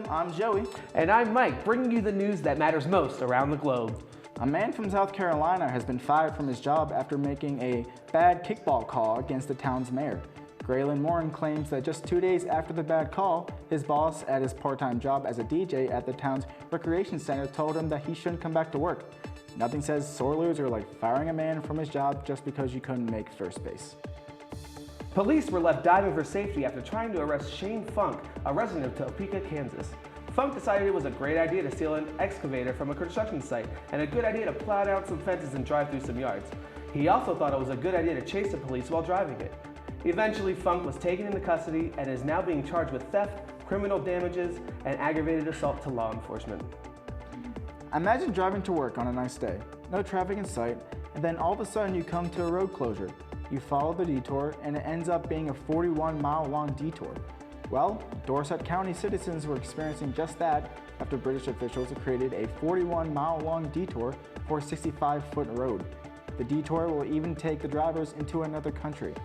I'm Joey. And I'm Mike, bringing you the news that matters most around the globe. A man from South Carolina has been fired from his job after making a bad kickball call against the town's mayor. Graylin Morin claims that just 2 days after the bad call, his boss at his part-time job as a DJ at the town's recreation center told him that he shouldn't come back to work. Nothing says sore loser like firing a man from his job just because you couldn't make first base. Police were left diving for safety after trying to arrest Shane Funk, a resident of Topeka, Kansas. Funk decided it was a great idea to steal an excavator from a construction site and a good idea to plow down some fences and drive through some yards. He also thought it was a good idea to chase the police while driving it. Eventually, Funk was taken into custody and is now being charged with theft, criminal damages, and aggravated assault to law enforcement. Imagine driving to work on a nice day, no traffic in sight, and then all of a sudden you come to a road closure. You follow the detour, and it ends up being a 41-mile-long detour. Well, Dorset County citizens were experiencing just that after British officials created a 41-mile-long detour for a 65-foot road. The detour will even take the drivers into another country.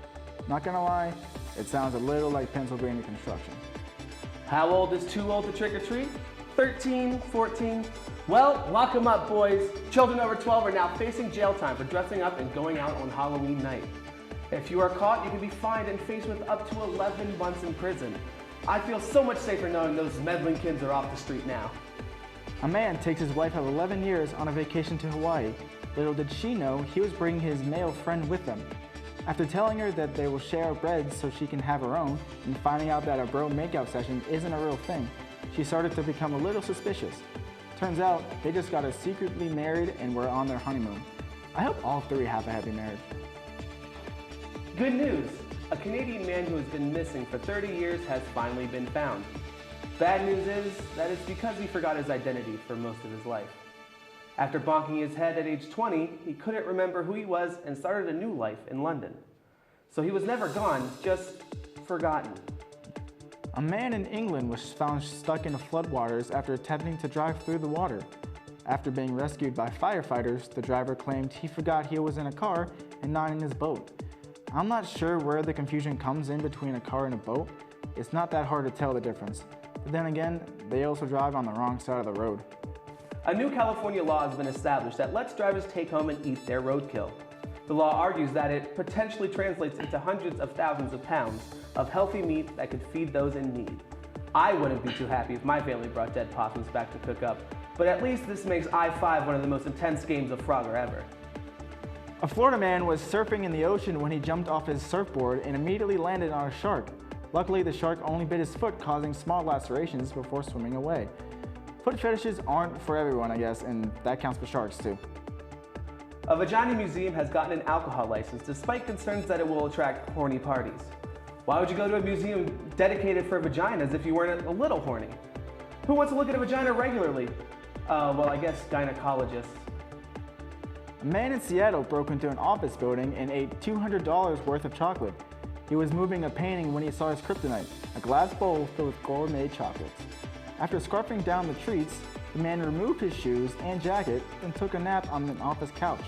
Not gonna lie, it sounds a little like Pennsylvania construction. How old is too old to trick or treat? 13, 14? Well, lock them up, boys. Children over 12 are now facing jail time for dressing up and going out on Halloween night. If you are caught, you can be fined and faced with up to 11 months in prison. I feel so much safer knowing those meddling kids are off the street now. A man takes his wife of 11 years on a vacation to Hawaii. Little did she know he was bringing his male friend with them. After telling her that they will share a bed so she can have her own, and finding out that a bro makeout session isn't a real thing, she started to become a little suspicious. Turns out, they just got secretly married and were on their honeymoon. I hope all three have a happy marriage. Good news! A Canadian man who has been missing for 30 years has finally been found. Bad news is that it's because he forgot his identity for most of his life. After bonking his head at age 20, he couldn't remember who he was and started a new life in London. So he was never gone, just forgotten. A man in England was found stuck in the floodwaters after attempting to drive through the water. After being rescued by firefighters, the driver claimed he forgot he was in a car and not in his boat. I'm not sure where the confusion comes in between a car and a boat. It's not that hard to tell the difference. But then again, they also drive on the wrong side of the road. A new California law has been established that lets drivers take home and eat their roadkill. The law argues that it potentially translates into hundreds of thousands of pounds of healthy meat that could feed those in need. I wouldn't be too happy if my family brought dead possums back to cook up, but at least this makes I-5 one of the most intense games of Frogger ever. A Florida man was surfing in the ocean when he jumped off his surfboard and immediately landed on a shark. Luckily, the shark only bit his foot, causing small lacerations before swimming away. Foot fetishes aren't for everyone, I guess, and that counts for sharks too. A vagina museum has gotten an alcohol license despite concerns that it will attract horny parties. Why would you go to a museum dedicated for vaginas if you weren't a little horny? Who wants to look at a vagina regularly? Well, I guess gynecologists. A man in Seattle broke into an office building and ate $200 worth of chocolate. He was moving a painting when he saw his kryptonite, a glass bowl filled with gourmet chocolates. After scarfing down the treats, the man removed his shoes and jacket and took a nap on an office couch.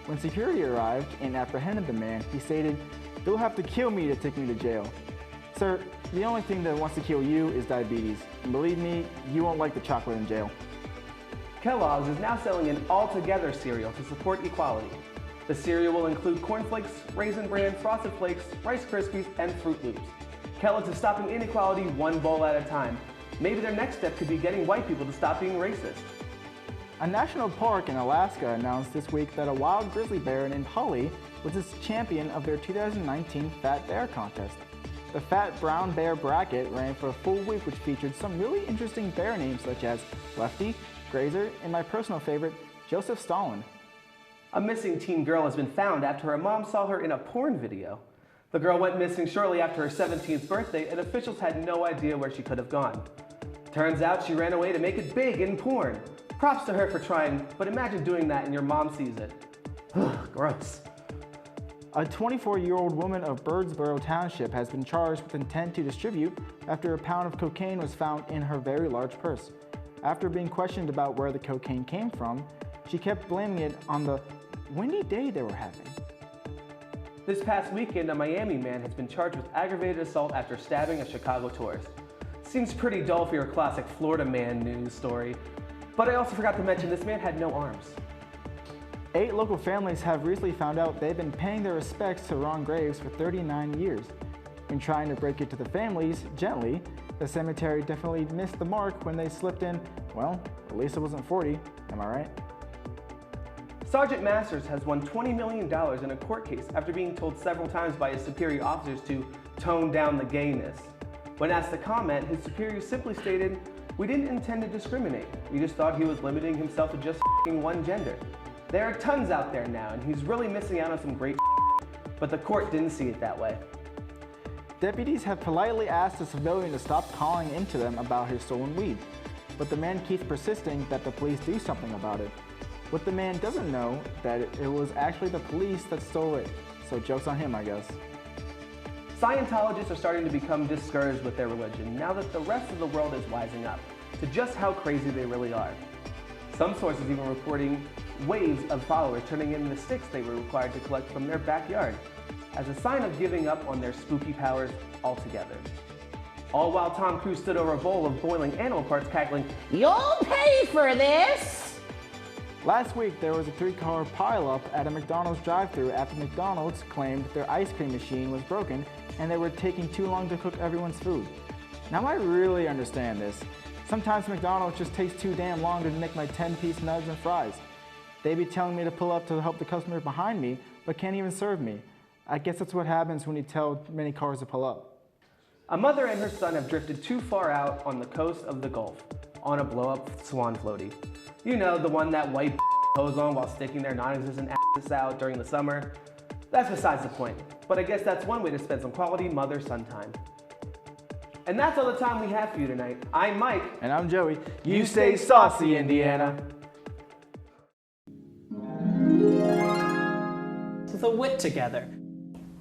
When security arrived and apprehended the man, he stated, "They'll have to kill me to take me to jail." Sir, the only thing that wants to kill you is diabetes. And believe me, you won't like the chocolate in jail. Kellogg's is now selling an all-together cereal to support equality. The cereal will include Corn Flakes, Raisin Bran, Frosted Flakes, Rice Krispies, and Fruit Loops. Kellogg's is stopping inequality one bowl at a time. Maybe their next step could be getting white people to stop being racist. A national park in Alaska announced this week that a wild grizzly bear named Holly was the champion of their 2019 Fat Bear contest. The Fat Brown Bear bracket ran for a full week, which featured some really interesting bear names such as Lefty, Grazer, and my personal favorite, Joseph Stalin. A missing teen girl has been found after her mom saw her in a porn video. The girl went missing shortly after her 17th birthday, and officials had no idea where she could have gone. Turns out she ran away to make it big in porn. Props to her for trying, but imagine doing that and your mom sees it. Ugh, gross. A 24-year-old woman of Birdsboro Township has been charged with intent to distribute after a pound of cocaine was found in her very large purse. After being questioned about where the cocaine came from, she kept blaming it on the windy day they were having. This past weekend, a Miami man has been charged with aggravated assault after stabbing a Chicago tourist. Seems pretty dull for your classic Florida man news story. But I also forgot to mention this man had no arms. 8 local families have recently found out they've been paying their respects to wrong graves for 39 years. In trying to break it to the families gently, the cemetery definitely missed the mark when they slipped in, well, at least it wasn't 40, am I right? Sergeant Masters has won $20 million in a court case after being told several times by his superior officers to tone down the gayness. When asked to comment, his superior simply stated, "We didn't intend to discriminate. We just thought he was limiting himself to just one gender. There are tons out there now, and he's really missing out on some great but the court didn't see it that way." Deputies have politely asked the civilian to stop calling into them about his stolen weed, but the man keeps persisting that the police do something about it. What the man doesn't know, that it was actually the police that stole it, so joke's on him, I guess. Scientologists are starting to become discouraged with their religion now that the rest of the world is wising up to just how crazy they really are. Some sources even reporting waves of followers turning in the sticks they were required to collect from their backyard as a sign of giving up on their spooky powers altogether. All while Tom Cruise stood over a bowl of boiling animal parts cackling, "You'll pay for this!" Last week, there was a 3-car pileup at a McDonald's drive-thru after McDonald's claimed their ice cream machine was broken and they were taking too long to cook everyone's food. Now I really understand this. Sometimes McDonald's just takes too damn long to make my 10-piece nugs and fries. They be telling me to pull up to help the customer behind me, but can't even serve me. I guess that's what happens when you tell many cars to pull up. A mother and her son have drifted too far out on the coast of the Gulf on a blow-up swan floaty. You know, the one that white pose on while sticking their non-existent asses out during the summer. That's besides the point, but I guess that's one way to spend some quality mother-son time. And that's all the time we have for you tonight. I'm Mike. And I'm Joey. You stay saucy, Indiana. The Wit Together.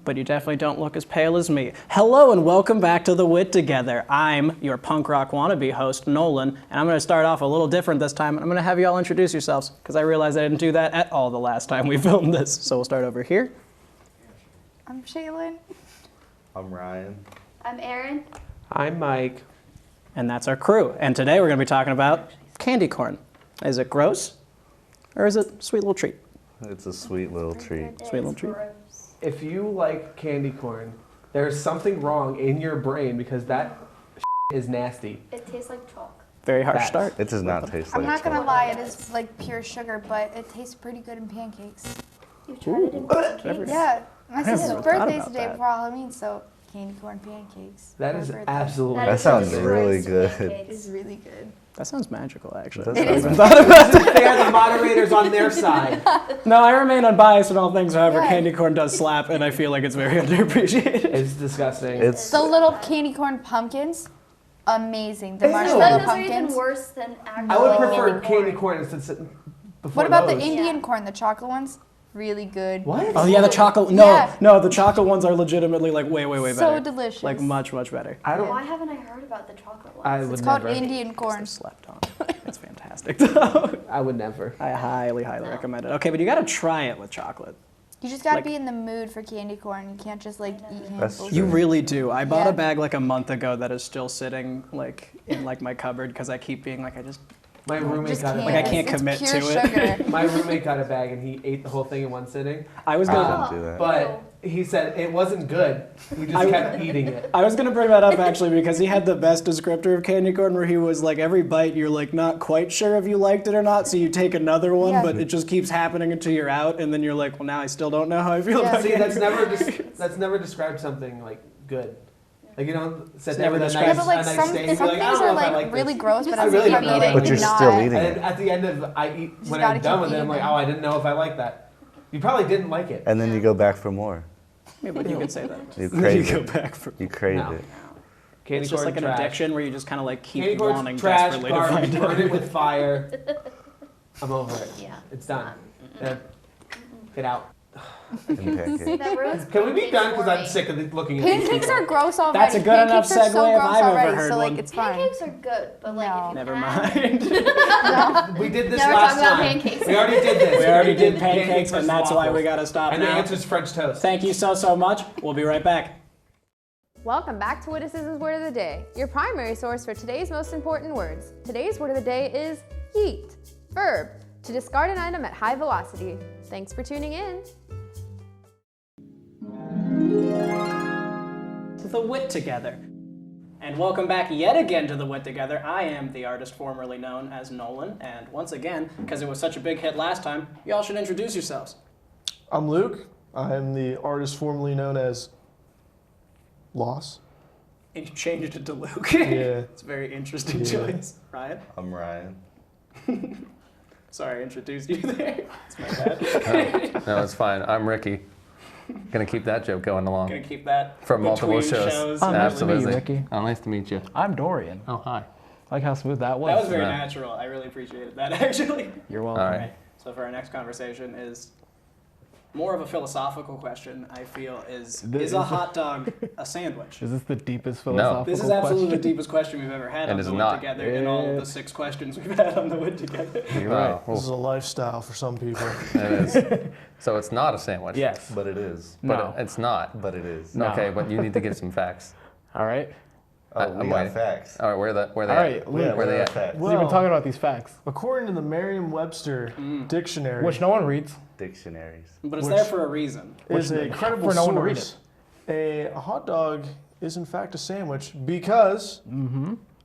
But you definitely don't look as pale as me. Hello and welcome back to The Wit Together. I'm your punk rock wannabe host, Nolan, and I'm going to start off a little different this time. I'm going to have you all introduce yourselves, because I realized I didn't do that at all the last time we filmed this. So we'll start over here. I'm Shaylin. I'm Ryan. I'm Erin. I'm Mike. And that's our crew. And today we're going to be talking about candy corn. Is it gross, or is it a sweet little treat? It's a sweet little treat. Sweet little treat. If you like candy corn, there's something wrong in your brain because that is nasty. It tastes like chalk. Very harsh Facts. start. It does not taste like I'm not gonna chalk. lie, it is like pure sugar, but it tastes pretty good in pancakes. You've tried it in pancakes? Yeah, my never sister's thought birthday's about the day that. before Halloween, so candy corn pancakes. That for is her birthday. absolutely. That sounds delicious really good. pancakes. It's really good. That sounds magical, actually. That It sounds is. They are the moderators on their side. No, I remain unbiased in all things. However, Yeah. candy corn does slap, and I feel like it's very underappreciated. It's disgusting. It's The little candy corn pumpkins, amazing. The Ew. marshmallow Those are even pumpkins. worse than actual I would prefer candy candy corn instead before What about those. the Indian Yeah. corn, the chocolate ones? Really good. What? Oh yeah, the chocolate. Yeah. No, the chocolate ones are legitimately like way better. So delicious. Like much better. I don't. Why haven't I heard about the chocolate ones? I would It's called never. Indian corn. Slept on. It's fantastic. though. I would never. I highly recommend it. Okay, but you gotta try it with chocolate. You just gotta Like- be in the mood for candy corn. You can't just like eat That's handfuls. true. You really do. I bought Yeah. a bag like a month ago that is still sitting like in like my cupboard because I keep being like My roommate Just got a can't. Like, I bag. can't It's commit pure to it. sugar. My roommate got a bag and he ate the whole thing in one sitting. I was I gonna. wouldn't do that. But he said it wasn't good. He just kept eating it. I was gonna bring that up actually because he had the best descriptor of candy corn where he was like every bite you're like not quite sure if you liked it or not, so you take another one, Yeah. but it just keeps happening until you're out, and then you're like, well now I still don't know how I feel Yeah. about See, candy that's corn. never described something like good. Like you don't sit never there with a described- Yeah, nice, but like a nice some, steak and be some like, I things don't are know if I like like really this. gross, but I as really you keep don't know if I eating, like But you're not. still eating And it. then at the end of I eat when gotta I'm done keep with it, I'm like, eating. oh, I didn't know if I liked that. You probably didn't like it. And then you go back for more. Yeah, but you could say that. You Then crave you go it. back for. You crave No. it. Candy It's just corn like an trash. addiction where you just kind of like keep Candy corn's wanting trash, desperately to garbage, find burn it out. with fire. I'm over it. Yeah. It's done. Yeah. Get out. And pancakes. That ruins Can we be pancakes done? for Because I'm me. sick of looking at Pancakes these are people. gross already. That's a good enough Pancakes are so segue if gross I've ever already, heard so like one. it's fine. Pancakes are good, but like No. if you Never add- mind. We did this Now we're last talking about time. pancakes. We already did this. We already did pancake pancakes, and versus that's why we waffles. gotta stop And the now. answer's French toast. Thank you so much. We'll be right back. Welcome back to Witticism's Word of the Day, your primary source for today's most important words. Today's word of the day is yeet, verb, to discard an item at high velocity. Thanks for tuning in. The Wit Together. And welcome back yet again to the Wit Together. I am the artist formerly known as Nolan, and once again, because it was such a big hit last time, y'all should introduce yourselves. I'm Luke. I'm the artist formerly known as Loss. And you changed it to Luke. Yeah. It's a very interesting choice. Ryan? I'm Ryan. Sorry I introduced you there. It's my bad. No, it's fine. I'm Ricky. Gonna keep that joke going along. Gonna keep that from multiple between shows. Oh, nice to meet you, Absolutely. Ricky. Oh, nice to meet you. I'm Dorian. Oh, hi. Like how smooth that was. That was very Yeah. natural. I really appreciated that, actually. You're welcome. All right. So for our next conversation is more of a philosophical question, I feel, is a hot dog a sandwich? Is this the deepest philosophical This is absolutely question? the deepest question we've ever had It on is the Wit not. Together in all of the 6 questions we've had on the Wit Together. You're right. This is a lifestyle for some people. It is. So it's not a sandwich. Yes. But it is. But No. it's not. But it is. No. Okay, but you need to give some facts. All right. Oh, I'm we got waiting. facts. All right, where they All at? right, Yeah, Luke. where they we at? got facts. We've been talking about these facts, According to the Merriam-Webster dictionary, which no one reads. Dictionaries. But it's Which- there for a reason. is a Which- credible for no one to read source, a hot dog is in fact a sandwich because,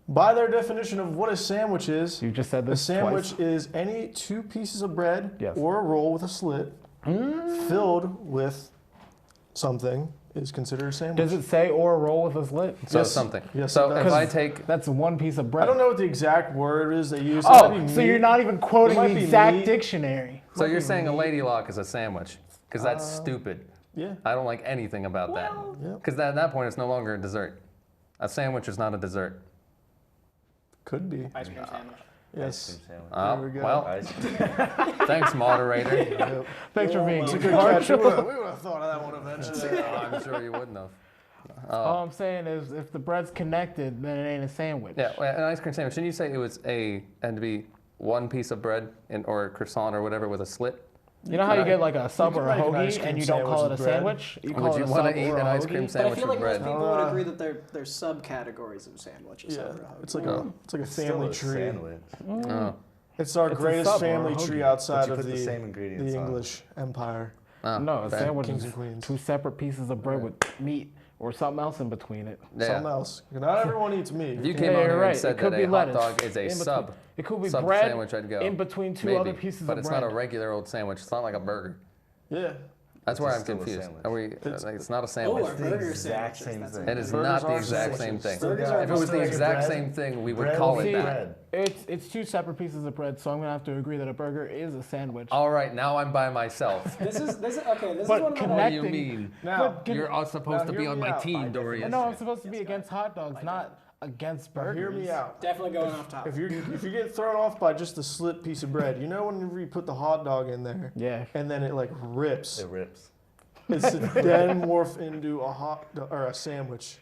by their definition of what a sandwich is, You just said a this sandwich twice. is any 2 pieces of bread Yes. or a roll with a slit filled with something is considered a sandwich. Does it say or a roll with a slit? So Yes. something. Yes, So it if does. I take, That's one piece of bread. I don't know what the exact word is they use. It Oh, might be so meat. you're not even quoting It might the be exact meat. dictionary. so you're saying a lady lock is a sandwich? Because that's stupid. Yeah. I don't like anything about that. Yeah. Because at that point, it's no longer a dessert. A sandwich is not a dessert. Could be. Ice cream sandwich. Yes. Oh, There we go. well, Ice cream. thanks, moderator. Yep. Thanks for being It's a here. good catch. We would have thought of that one eventually. I'm sure you wouldn't have. All I'm saying is if the bread's connected, then it ain't a sandwich. Yeah, well, an ice cream sandwich. Didn't you say it was had to be 1 piece of bread or a croissant or whatever with a slit? You know how you get like a sub You or can a make an ice hoagie cream and you don't call it a sandwich with bread. sandwich? You call Would it you a want sub to eat or an a ice cream hoagie? But I sandwich feel with like most bread? people would agree that there's subcategories of sandwiches. Yeah, over a hoagie. it's like a Still family a tree. sandwich. Oh. It's our It's a greatest sub or a family hoagie. tree But outside you of put the same the ingredients on. English Empire. Oh, No, a fair. sandwich Kings is and queens. 2 separate pieces of bread with meat or something else in between it. Yeah. Something else. Not everyone eats meat. If you okay? came Yeah, on you're here right. and said It could that be a hot lettuce dog is a in between. sub It could be sub bread sandwich, I'd go. in between 2 maybe. other pieces But of it's bread. not a regular old sandwich. It's not like a burger. Yeah. That's where It's I'm still a confused. sandwich. Are we? It's not a sandwich. Oh, our the burger exact sandwiches. same That's thing. It is Burgers not the are exact same sandwiches. thing. Still Burgers got- are If it was the still got your exact bread. same thing, we would Bread call with it bread. that. It's 2 separate pieces of bread, so I'm gonna have to agree that a burger is a sandwich. All right, now I'm by myself. This is okay. This But is one of my What do you connecting- mean? Now, You're all supposed now to be hear on me my out. team, Dorian. No, I'm supposed to be against hot dogs, not against burgers. hear me out. definitely going off topic. If you get thrown off by just a slit piece of bread, you know whenever you put the hot dog in there Yeah. and then it like rips, It rips. it's then morph into a hot or a sandwich.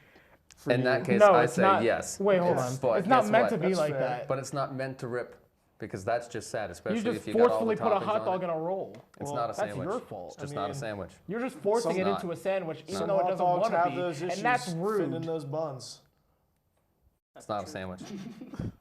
For In you. that case, No, I it's say not. yes. Wait, hold Yes. on. But It's not guess meant what? to be That's like fair. that. But it's not meant to rip because that's just sad, especially You just if you got all forcefully the put a toppings hot on dog it. in a roll. It's Well, not a That's sandwich. your fault. It's just I not a mean, sandwich. You're just forcing Some it not. into a sandwich, even Some though it hot doesn't dogs want have to those be, issues and that's fitting rude. in those buns. It's not a sandwich.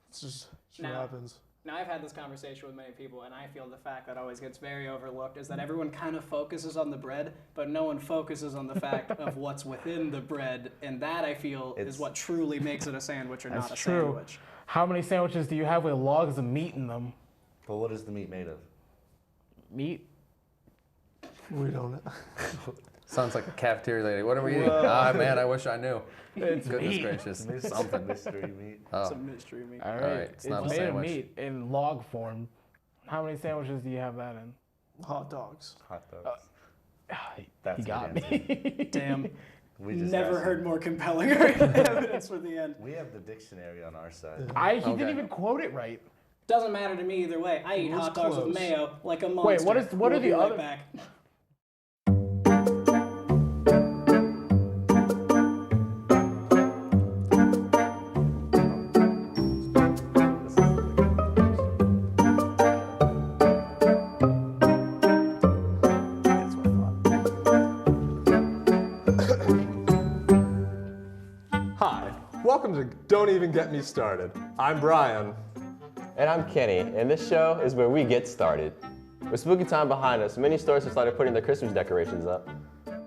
It's just what Now- happens. Now, I've had this conversation with many people, and I feel the fact that always gets very overlooked is that everyone kind of focuses on the bread, but no one focuses on the fact of what's within the bread, and that I feel is It's- what truly makes it a sandwich or not That's a true. sandwich. How many sandwiches do you have with logs of meat in them? But what is the meat made of? Meat? We don't. Sounds like a cafeteria lady. What are we eating? Whoa. Ah, man, I wish I knew. It's Goodness meat. gracious. Mystery, Something. mystery meat. Oh. It's a mystery meat. All right. All right, it's not a made sandwich. of meat in log form. How many sandwiches do you have that in? Hot dogs. Hot dogs. He That's a got good answer. me. Damn. We just Never asked heard him. more compelling evidence for the end. We have the dictionary on our side. He Okay. didn't even quote it right. Doesn't matter to me either way. I eat It was hot dogs with close. mayo like a monster. what are We'll the be right other- back. don't even get me started. I'm Brian. And I'm Kenny, and this show is where we get started. With spooky time behind us, many stores have started putting their Christmas decorations up.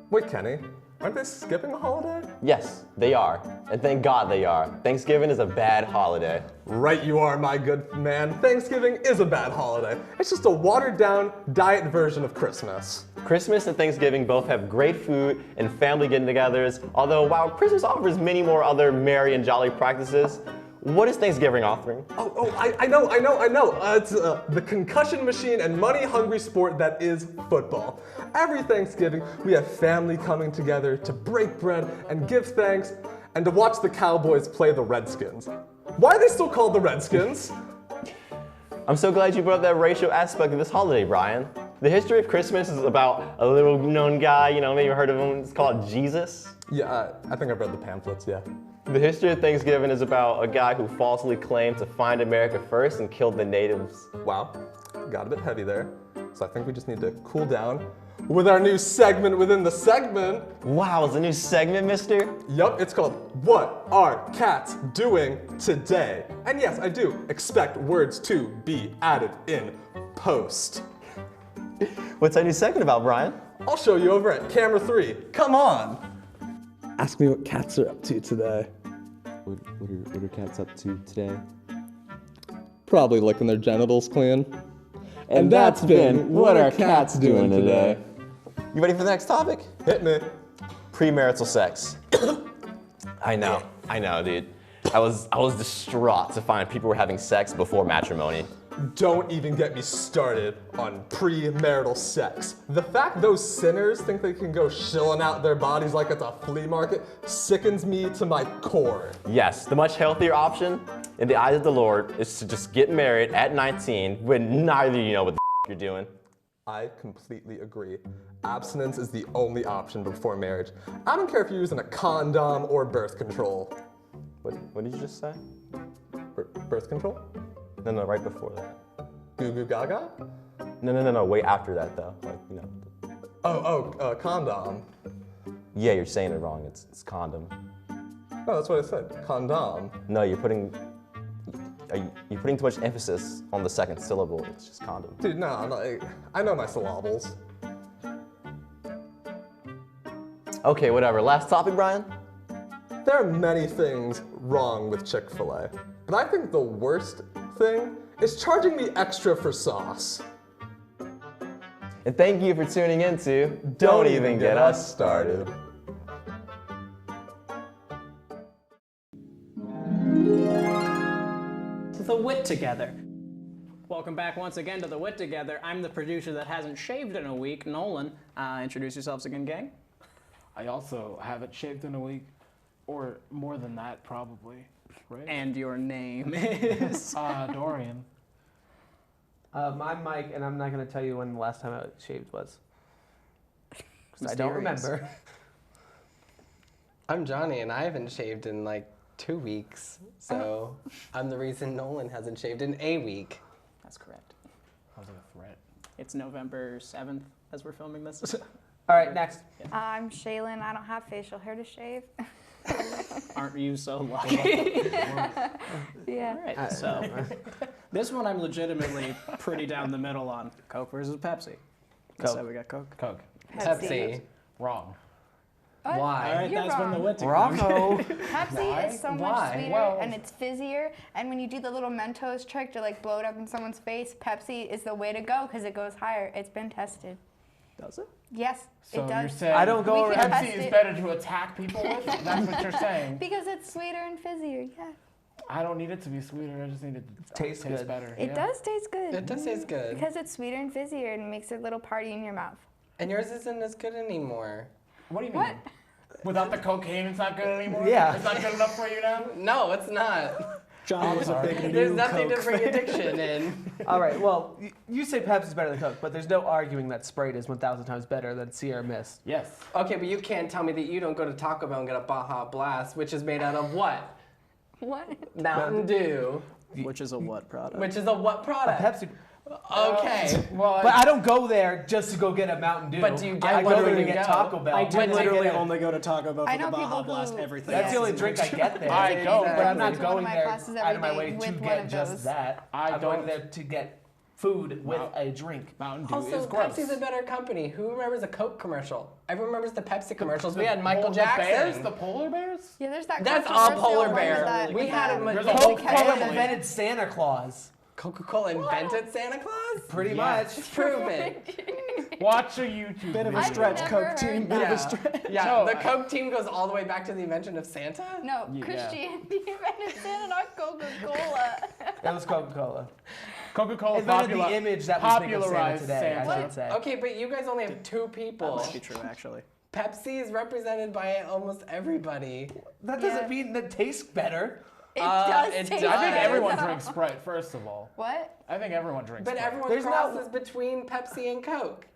Wait, Kenny, aren't they skipping a holiday? Yes, they are, and thank God they are. Thanksgiving is a bad holiday. Right you are, my good man. Thanksgiving is a bad holiday. It's just a watered-down diet version of Christmas. Christmas and Thanksgiving both have great food and family get-togethers, although while Christmas offers many more other merry and jolly practices, what is Thanksgiving offering? I know. It's the concussion machine and money-hungry sport that is football. Every Thanksgiving, we have family coming together to break bread and give thanks and to watch the Cowboys play the Redskins. Why are they still called the Redskins? I'm so glad you brought up that racial aspect of this holiday, Brian. The history of Christmas is about a little known guy, maybe you heard of him, it's called Jesus. Yeah, I think I've read the pamphlets, yeah. The history of Thanksgiving is about a guy who falsely claimed to find America first and killed the natives. Wow, got a bit heavy there. So I think we just need to cool down with our new segment within the segment. Wow, it's a new segment, mister? Yup, it's called What Are Cats Doing Today? And yes, I do expect words to be added in post. What's our new segment about, Brian? I'll show you over at camera 3. Come on! Ask me what cats are up to today. What are cats up to today? Probably licking their genitals clean. And that's been What Are Cats Doing Today? You ready for the next topic? Hit me. Premarital sex. I know, dude. I was distraught to find people were having sex before matrimony. Don't even get me started on premarital sex. The fact those sinners think they can go shilling out their bodies like it's a flea market sickens me to my core. Yes, the much healthier option in the eyes of the Lord is to just get married at 19 when neither of you know what the you're doing. I completely agree. Abstinence is the only option before marriage. I don't care if you're using a condom or birth control. What did you just say? Birth control? No, right before that. Goo goo gaga? No, way after that though. Condom. Yeah, you're saying it wrong. It's condom. Oh, that's what I said. Condom. No, you're putting too much emphasis on the second syllable. It's just condom. Dude, no, I know my syllables. Okay, whatever. Last topic, Brian? There are many things wrong with Chick-fil-A, but I think the worst thing is charging me extra for sauce. And thank you for tuning in to Don't Even Get Us Started. The Wit Together. Welcome back once again to The Wit Together. I'm the producer that hasn't shaved in a week, Nolan. Introduce yourselves again, gang. I also haven't shaved in a week, or more than that, probably. Right? And your name is? Dorian. I'm Mike, and I'm not going to tell you when the last time I shaved was. I don't remember. I'm Johnny, and I haven't shaved in like 2 weeks, so I'm the reason Nolan hasn't shaved in a week. That's correct. Sounds like a threat. It's November 7th as we're filming this. All right, next. I'm Shaylin. I don't have facial hair to shave. Aren't you so lucky? Yeah. All right, so this one I'm legitimately pretty down the middle on. Coke versus Pepsi. Coke. So we got Coke. Coke. Pepsi. Wrong. What? Why? All right, You're that's when the wrong. Wit Bravo. Pepsi is so much Why? sweeter and it's fizzier. And when you do the little Mentos trick to like blow it up in someone's face, Pepsi is the way to go because it goes higher. It's been tested. Does it? Yes, So it you're does. saying I don't go We around- can Pepsi test is it. better to attack people with? That's what you're saying. Because it's sweeter and fizzier, yeah. I don't need it to be sweeter. I just need it to Taste good. better. It does taste good. It does taste good. Because it's sweeter and fizzier and it makes a little party in your mouth. And yours isn't as good anymore. What do you mean? Without the cocaine, it's not good anymore? Yeah. It's not good enough for you now? No, it's not. John was a big There's new nothing Coke to bring fan. addiction in. All right, well, you say Pepsi's better than Coke, but there's no arguing that Sprite is 1,000 times better than Sierra Mist. Yes. Okay, but you can't tell me that you don't go to Taco Bell and get a Baja Blast, which is made out of what? What? Mountain Dew. Which is a what product? Which is a what A product? Pepsi. Okay. But I don't go there just to go get a Mountain Dew. But do you get I go there to literally get go? Taco Bell. I do But to literally get a- only go to Taco Bell I for the know Baja people Blast who- everything. That's the only drink I get there. I go, but I'm not Every one going of my there classes out of my every way day to with one get of just those. that. I I'm going don't. there to get food with a drink. Mountain Dew Also, is gross. Pepsi's a better company. Who remembers the Coke commercial? Everyone remembers the Pepsi commercials. We had The Michael Bears? Jackson. The polar bears? Yeah, there's that. That's a controversial polar one bear. with that- We with had that- him. There's a Coca-Cola Kevin. invented Santa Claus. Coca-Cola invented Santa Claus? Pretty Yes. much. Prove it. Watch a YouTube Bit of a video. stretch, never Coke heard team. Bit that. of a stretch. Yeah, No, the Coke team goes all the way back to the invention of Santa? No, Yeah. Christianity invented Santa, not Coca-Cola. That was Coca-Cola. Coca-Cola Invented the image that was big of Santa popularized today, I Santa. should say. Okay, but you guys only have two That people. might be true, actually. Pepsi is represented by almost everybody. That Yeah. doesn't mean it tastes better. It does it taste does. I think better, everyone though. drinks Sprite, first of all. What? I think everyone drinks But Sprite. everyone There's not- crosses between Pepsi and Coke.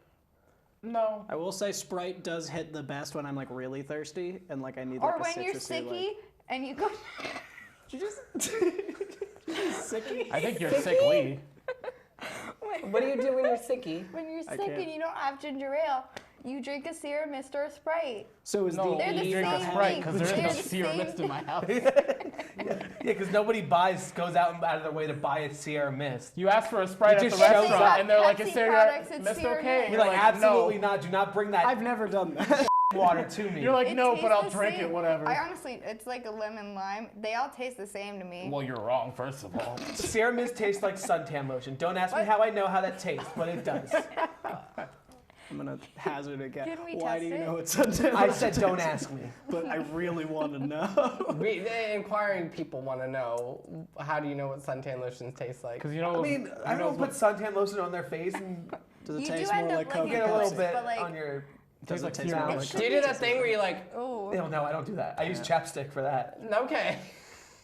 No. I will say Sprite does hit the best when I'm like really thirsty and like I need Or like a when you're citrusy, sicky and you go. Did you just sicky? I think you're sickly. What do you do when you're sicky? When you're I sick can't. and you don't have ginger ale, you drink a Sierra Mist or a Sprite. So is No, They're the you drink a same Sprite thing. because there They're is no the Sierra same Mist in my house. Yeah, because nobody goes out of their way to buy a Sierra Mist. You ask for a Sprite It at the just shows restaurant up. and they're like, is Pepsi Sierra products, it's Mist Sierra okay? Mist. You're like, absolutely no. not. Do not bring that I've never done that. water to me. You're like, It no, tastes but I'll the drink same. it, whatever. I honestly, it's like a lemon lime. They all taste the same to me. Well, you're wrong, first of all. Sierra Mist tastes like suntan lotion. Don't ask me What? how I know how that tastes, but it does. I'm gonna hazard a guess. Can we Why test do you it? know it's suntan? I said don't ask me. But I really want to know. The inquiring people want to know, how do you know what suntan lotions taste like? Because you know, I mean, everyone puts suntan lotion on their face and Does it You taste do more end up like liking Coke get and a little Pepsi? bit but, like, on your. Does it taste like more mouth. like Do you do that thing where you like, Ooh. No, I don't do that. I use chapstick for that. okay.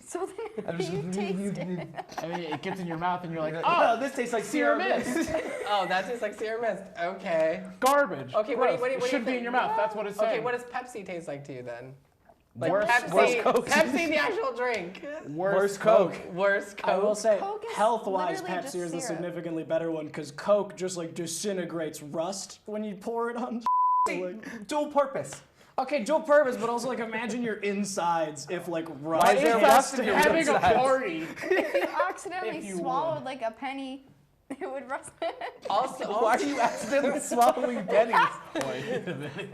So then I'm just- you taste it. I mean, it gets in your mouth and you're like, Oh, oh, this tastes like Sierra Sierra Mist. Mist. Oh, that tastes like Sierra Mist. Okay. Garbage. Okay, Gross. what do you It should be think? in your mouth. That's what it's saying. Okay, what does Pepsi taste like to you then? Like Worse- Pepsi, worse Coke. Pepsi the actual drink. Worst Coke. Worse Coke. I will say, Coke is health-wise, literally Pepsi just is the syrup. significantly better one because Coke just like disintegrates rust when you pour it on. Like, Dual purpose. okay, dual purpose, but also like imagine your insides if like rust. Why is there rust in your having a insides? party? If you accidentally If you swallowed like a penny, it would rust. Also, Why are you accidentally swallowing pennies?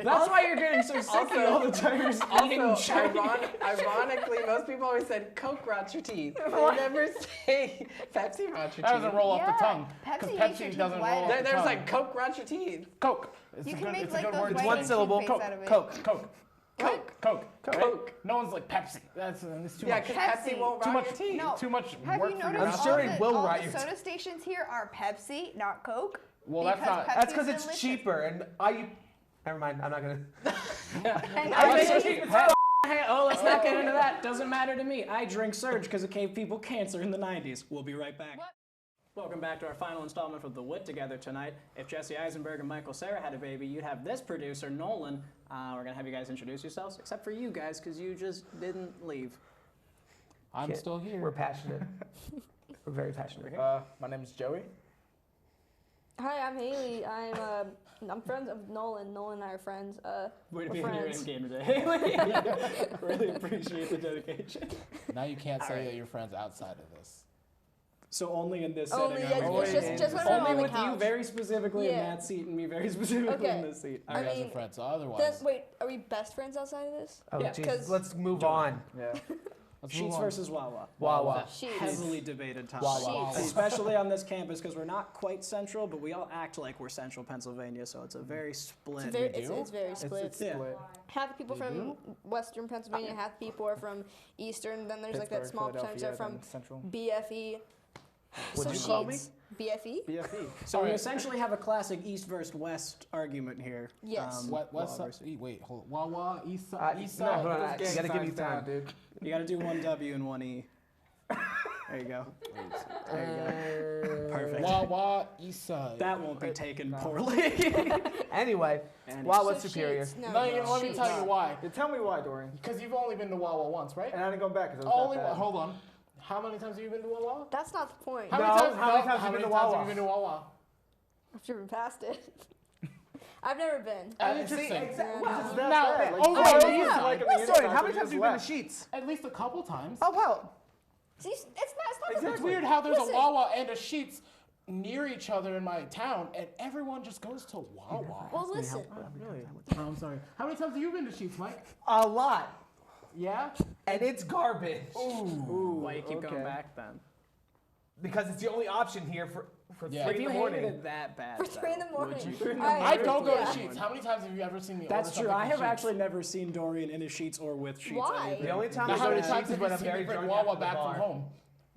That's why you're getting so sick Also- all the time. You're just eating Also, Chinese. ironically, most people always said Coke rots your teeth. They never say Pepsi rots your That doesn't teeth. roll off Yeah, the tongue. Pepsi Because makes your Pepsi teeth doesn't whiter. roll off the There's tongue. like Coke rots your teeth. Coke. It's You a can good, make it's like a good those word. white one syllable. toothpaste out of it. Coke. Coke. Coke. Coke. Coke. Right? No one's like Pepsi. That's it's too Yeah, much. because Pepsi Pepsi. won't Too rot much. your teeth. No. Too much Have work you for your noticed mouth. sure all it the, will all rot the your soda stations here are Pepsi, not Coke? Well, that's Because not. Pepsi's That's because it's delicious. cheaper, and I. Never mind. I'm not gonna. And I I think think it's Oh, let's not get into that. Doesn't matter to me. I drink Surge because it gave people cancer in the 90s. We'll be right back. Welcome back to our final installment of The Wit Together tonight. If Jesse Eisenberg and Michael Cera had a baby, you'd have this producer, Nolan. We're going to have you guys introduce yourselves, except for you guys, because you just didn't leave. I'm still here. We're passionate. We're very passionate. My name is Joey. Hi, I'm Haley. I'm friends of Nolan. Nolan and I are friends. Way to we're be in your friends. end game today, Haley. Really appreciate the dedication. Now you can't say that you're friends outside of this. So only in this Only, setting. yeah, are we it's going just in. when we're Only on the with you couch. very specifically in Yeah. that seat and me very specifically in Okay. this seat. I mean, friends. So otherwise, then, wait, are we best friends outside of this? Oh, Yeah. jeez. 'Cause- Let's move on. yeah. Let's move Sheets on. versus Wawa. Wawa. Sheets. Heavily debated topic. Wawa. Sheets. Especially on this campus because we're not quite central, but we all act like we're central Pennsylvania, so it's a very split. It's very split. It's Yeah. split. Half the people from Western Pennsylvania, half the people are from Eastern. Then there's like that small percentage that are from Central. BFE. What'd So you call me? Sheets. BFE? BFE. So we essentially have a classic East versus West argument here. Yes. West Wawa side. versus- Wait, hold on. Wawa, East side. East no, side. hold on, Those you gang gotta give me signs down, time. dude. You got to do one W and one E. There you go. There you go. Perfect. Wawa, East side. That won't be taken poorly. Anyway, And Wawa's So superior. Sheets. No, let me Sheets. tell you why. Tell me why, Dorian. Because you've only been to Wawa once, right? And I didn't go back because I was Only that bad. hold on. How many times have you been to Wawa? That's not the point. How many times have you been to Wawa? have you been to Wawa? I've driven past it. I've never been. See, Yeah. wow. Now, Like, Listen, how many times have you been to Sheets? At least a couple times. Oh, wow. See, it's not It's weird how there's Listen. a Wawa and a Sheets near each other in my town, and everyone just goes to Wawa. Well, listen. Really? Oh, I'm sorry. How many times have you been to Sheets, Mike? A lot. Yeah? And it's garbage. Ooh, why you keep going back then? Because it's the only option here for Yeah. 3 If in you the hated morning. it that bad, For 3 in the morning. I don't go to Sheets. How many times have you ever seen me That's order true. something I from have Sheetz? actually never seen Dorian in his sheets or with sheets. Why? The only time Now, I how go many to times Sheets is have when you I'm seen me very bring drunk Wawa after the back from bar. home?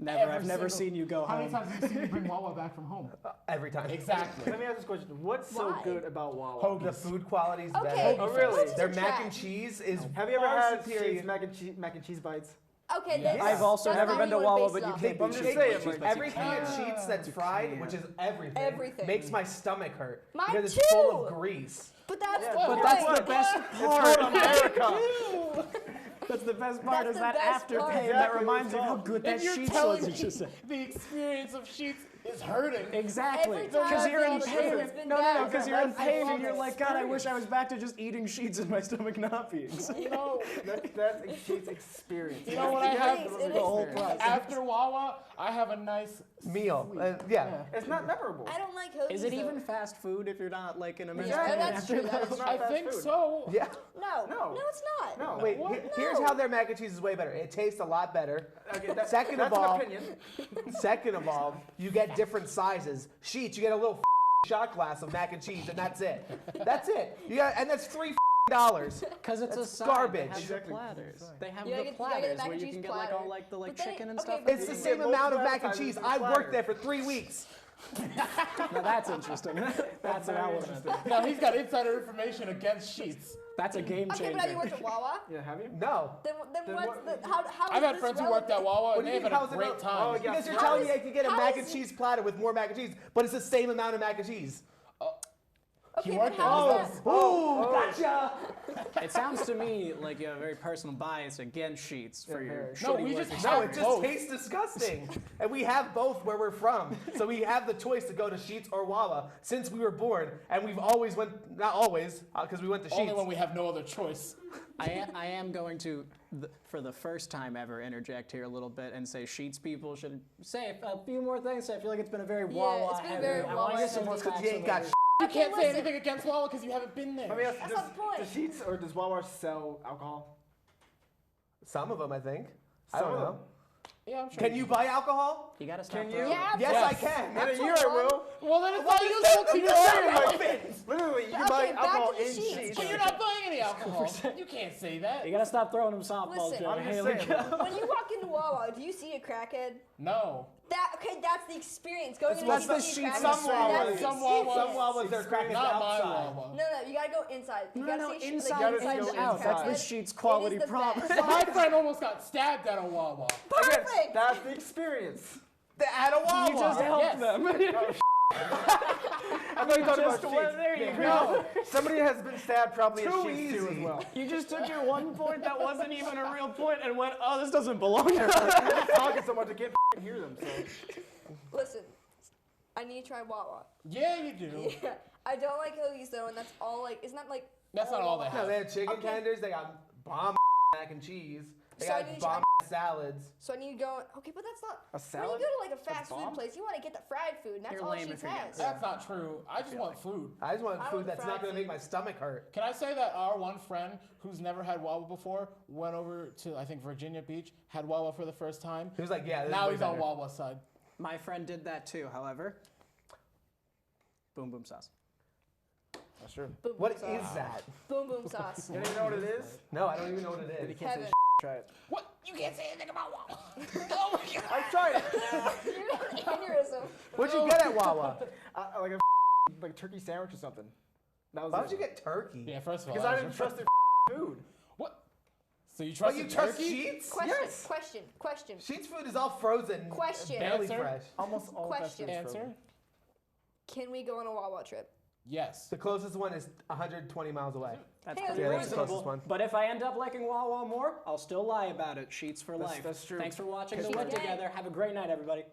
Never. I've never seen you go How many home. times have you seen me bring Wawa back from home? Every time. Exactly. Let me ask this question. What's so Why? good about Wawa? Oh, the food quality is Okay. better. Oh, really? Hoagies Their are mac and trash. cheese is Have you ever far had superior. Sheetz mac and cheese bites? Okay, Yes. that's I've also that's never not been to what you wanna Wawa, base but it you off. can't I'm beat just Sheetz saying, by Sheetz, but every you thing at can't. Sheets that's fried, which is everything, Everything. makes my stomach hurt. Mine because too. it's full of grease. But that's the but point. That's the best part. America. That's the best part That's is the that best afterpay part. that Exactly, reminds you it's how all- good that If you're Sheetz telling was. me You just said. the experience of Sheets is hurting. Exactly. Every time Because I've you're been in to Sheetz, pain. it's been No, bad. because you're in I pain love and you're it. like, God, I wish I was back to just eating sheets and my stomach not being sick. No, that's a Sheetz experience. You know what I have? It is. The whole process. After Wawa, I have a nice Meal. Yeah. It's not memorable. I don't like hoagies. Is it though. even fast food if you're not like in a minute? Yeah, that's true. That's I true. think so. Yeah. No, No. no, it's not. No. Wait, What? here's No. how their mac and cheese is way better. It tastes a lot better. Okay, Second that's of all, an opinion. second of all, you get different sizes. Sheets, you get a little shot glass of mac and cheese, and that's it. That's it. You got, and that's $3. Because it's a That's side garbage. They have Exactly. the platters. They have You gotta the get- you gotta get platters mac where and you cheese can get like platter. all like the But then- chicken and okay, stuff. but It's the You same get amount of multiple mac and appetizers cheese. and I platters. worked there for 3 weeks. Now that's interesting. That's an element. Now he's got insider information against Sheets. That's a game Okay, but have you worked changer. at Wawa? Yeah, have you? No. Then what's what- the how I've is had this friends who worked at relevant? Wawa What and do they've you had mean, a how's it great not- time. Oh, yeah. Because you're How telling is- me I could get a how mac is and it- cheese platter with more mac and cheese, but it's the same amount of mac and cheese. Okay, He but worked how at is that? Ooh, gotcha. It sounds to me like you have a very personal bias against Sheets for your No, shitty we work just- No, experience. it just tastes disgusting. And we have both where we're from. So we have the choice to go to Sheets or Wawa since we were born. And we've always went, not always, because we went to Only Sheets. when we have no other choice. I am going to, for the first time ever, interject here a little bit and say Sheets people should say a few more things. I feel like it's been a very Wawa it's been a heavy. very I want to hear Wawa some more heavy. facts You ain't on got it. You can't say listen. anything against Wawa because you haven't been there. Let me ask you, That's not the point. does Sheetz or does Wawa sell alcohol? Some of them, I think. I Some don't of know. them. Yeah, I'm sure. Can you buy alcohol? You gotta stop Can you? throwing- Yeah, Yes, Yes. I can. In a That's year, what I one- will. Well, then it's not useful to you. Literally, you can Okay, buy back alcohol to the in Sheetz. Sheetz. But you're not buying any alcohol. You can't say that. You gotta stop throwing them softballs, Listen, Joe. I'm just Haley, saying. go. When you walk into Wawa, do you see a crackhead? No. That's the experience. Going in That's and the seeing a Sheetz. crackhead. Some Wawas. That's the Some experience. Wawas. Some Wawas, they're crackers Not my outside. Wawa. No, you gotta go inside. You gotta No, see inside gotta and go out. That's inside. the Sheets quality It is the promise. best. My friend almost got stabbed at a Wawa. Perfect. That's the experience. At a Wawa. You just helped Yes. them. I thought you talked about Just went Sheetz. there, you No, somebody has been stabbed probably at Too Sheetz too as easy. well. You just took your one point that wasn't even a real point and went, oh, this doesn't belong here. They're just talking so much I can't hear them. So. Listen, I need to try Wawa. Yeah, you do. Yeah, I don't like hoagies though, and that's all like. Isn't that like? That's not all they No, have. they have chicken Okay. tenders. They got bomb mac and cheese. They So I got need to bomb salads. So I need to go. Okay, but that's not. A salad? When you go to like a fast bomb? food place, you want to get the fried food, and that's You're all lame Sheetz if you're has. That's not true. I just want food. I just want I food want that's fried not going to food. make my stomach hurt. Can I say that our one friend who's never had Wawa before went over to, I think, Virginia Beach, had Wawa for the first time. He was like, yeah, this Now is he's way on better. Wawa's side. My friend did that too, however. Boom boom sauce. That's true. Boom, What boom is sauce. that? Boom boom sauce. You don't even know what it is? No, I don't even know what it is. Heaven. Try it. What? You can't say anything about Wawa. Oh my God. I've tried it. You're an aneurysm. What'd you get at Wawa? Like a like turkey sandwich or something. That was Why it. would you get turkey? Yeah, first of all. Because I didn't trust their food. What? So you Oh, trust you the trust turkey? Sheets? Question. Sheets food is all frozen. Question. Barely Answer? fresh. Almost all Question. fast food's Answer? frozen. Can we go on a Wawa trip? Yes. The closest one is 120 miles away. That's Yeah, pretty that's the closest reasonable. one. But if I end up liking Wawa more, I'll still lie about it. Sheets for life. That's true. Thanks for watching The Sheets Wit for Together. Have a great night, everybody.